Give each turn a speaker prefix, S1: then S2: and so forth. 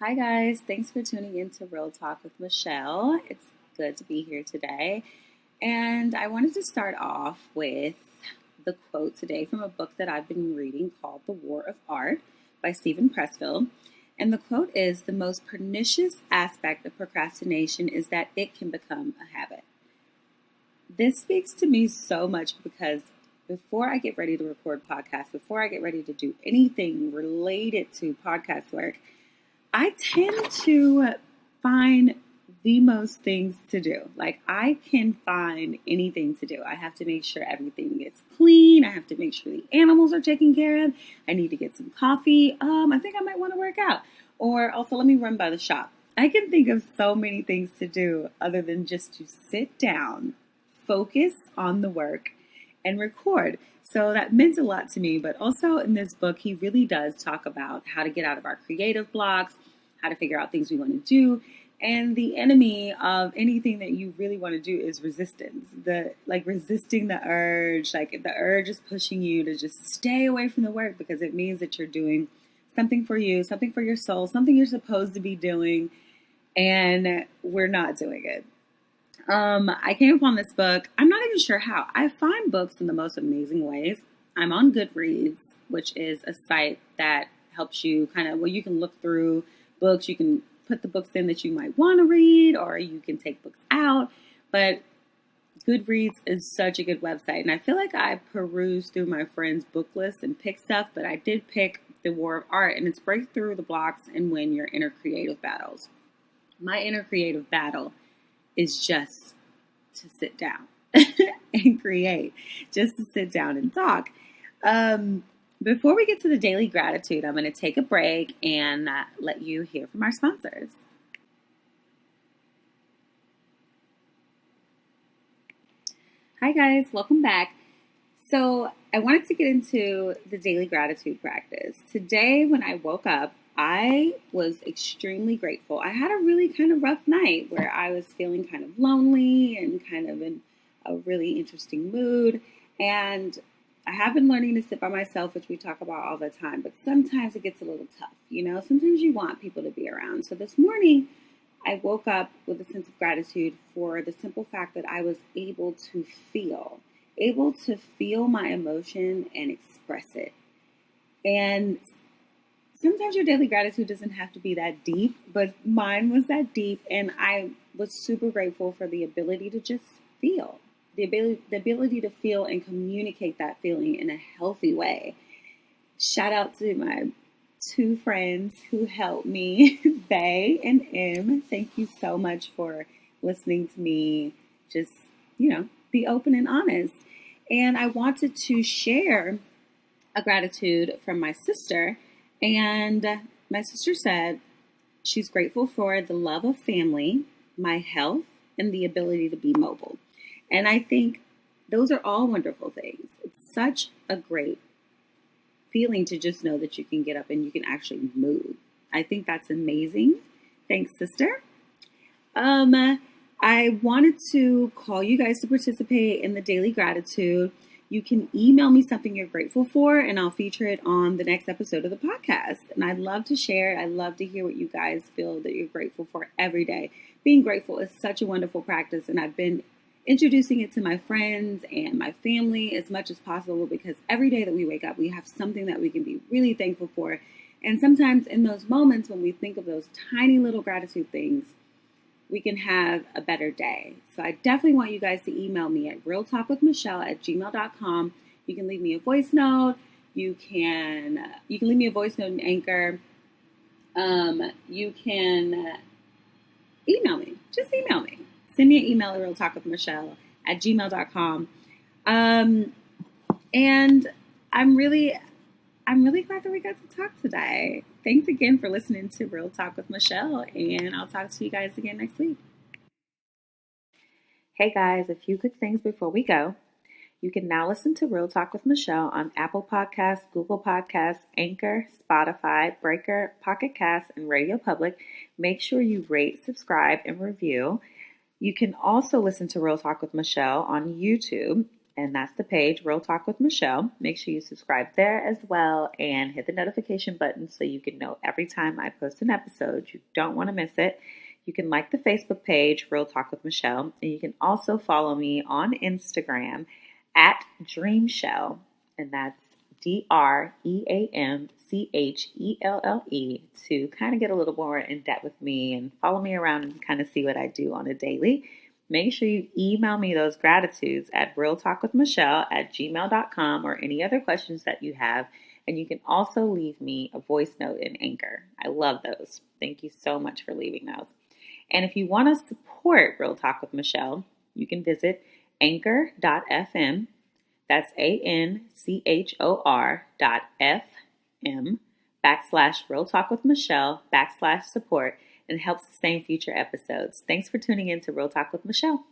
S1: Hi, guys. Thanks for tuning in to Real Talk with Michelle. It's good to be here today. And I wanted to start off with the quote today from a book that I've been reading called The War of Art by Stephen Pressfield. And the quote is, "The most pernicious aspect of procrastination is that it can become a habit." This speaks to me so much because before I get ready to record podcasts, before I get ready to do anything related to podcast work, I tend to find the most things to do. Like, I can find anything to do. I have to make sure everything is clean. I have to make sure the animals are taken care of. I need to get some coffee. I think I might want to work out. Or also, let me run by the shop. I can think of so many things to do other than just to sit down, focus on the work, and record. So that meant a lot to me. But also in this book, he really does talk about how to get out of our creative blocks, how to figure out things we want to do. And the enemy of anything that you really want to do is resistance. Resisting the urge. Like, the urge is pushing you to just stay away from the work because it means that you're doing something for you, something for your soul, something you're supposed to be doing, and we're not doing it. I came upon this book. I'm not even sure how. I find books in the most amazing ways. I'm on Goodreads, which is a site that helps you you can look through books. You can put the books in that you might want to read, or you can take books out. But Goodreads is such a good website. And I feel like I perused through my friend's book list and picked stuff, but I did pick The War of Art, and it's break through the blocks and win your inner creative battles. My inner creative battle is just to sit down and create, just to sit down and talk. Before we get to the daily gratitude, I'm going to take a break and let you hear from our sponsors. Hi guys, welcome back. So I wanted to get into the daily gratitude practice. Today when I woke up, I was extremely grateful. I had a really kind of rough night where I was feeling kind of lonely and kind of in a really interesting mood. And I have been learning to sit by myself, which we talk about all the time, but sometimes it gets a little tough. Sometimes you want people to be around. So this morning, I woke up with a sense of gratitude for the simple fact that I was able to feel my emotion and express it. And sometimes your daily gratitude doesn't have to be that deep, but mine was that deep, and I was super grateful for the ability to just feel, the ability to feel and communicate that feeling in a healthy way. Shout out to my two friends who helped me, Bay and M. Thank you so much for listening to me just, be open and honest. And I wanted to share a gratitude from my sister. And my sister said she's grateful for the love of family, my health, and the ability to be mobile. And I think those are all wonderful things. It's such a great feeling to just know that you can get up and you can actually move. I think that's amazing. Thanks, sister. I wanted to call you guys to participate in the daily gratitude. You can email me something you're grateful for, and I'll feature it on the next episode of the podcast. And I'd love to share it. I'd love to hear what you guys feel that you're grateful for every day. Being grateful is such a wonderful practice, and I've been introducing it to my friends and my family as much as possible because every day that we wake up, we have something that we can be really thankful for. And sometimes in those moments when we think of those tiny little gratitude things, we can have a better day. So I definitely want you guys to email me at realtalkwithmichelle@gmail.com. You can leave me a voice note. You can leave me a voice note in Anchor. You can email me. Just email me. Send me an email at realtalkwithmichelle@gmail.com. And I'm really glad that we got to talk today. Thanks again for listening to Real Talk with Michelle, and I'll talk to you guys again next week. Hey guys, a few quick things before we go. You can now listen to Real Talk with Michelle on Apple Podcasts, Google Podcasts, Anchor, Spotify, Breaker, Pocket Casts, and Radio Public. Make sure you rate, subscribe, and review. You can also listen to Real Talk with Michelle on YouTube. and that's the page, Real Talk with Michelle. Make sure you subscribe there as well and hit the notification button so you can know every time I post an episode. You don't want to miss it. You can like the Facebook page, Real Talk with Michelle, and you can also follow me on Instagram at Dreamshell, and that's DreamChelle, to kind of get a little more in depth with me and follow me around and kind of see what I do on a daily. Make sure you email me those gratitudes at realtalkwithmichelle@gmail.com or any other questions that you have. And you can also leave me a voice note in Anchor. I love those. Thank you so much for leaving those. And if you want to support Real Talk with Michelle, you can visit anchor.fm. That's anchor.fm/Real Talk with Michelle /support, and help sustain future episodes. Thanks for tuning in to Real Talk with Michelle.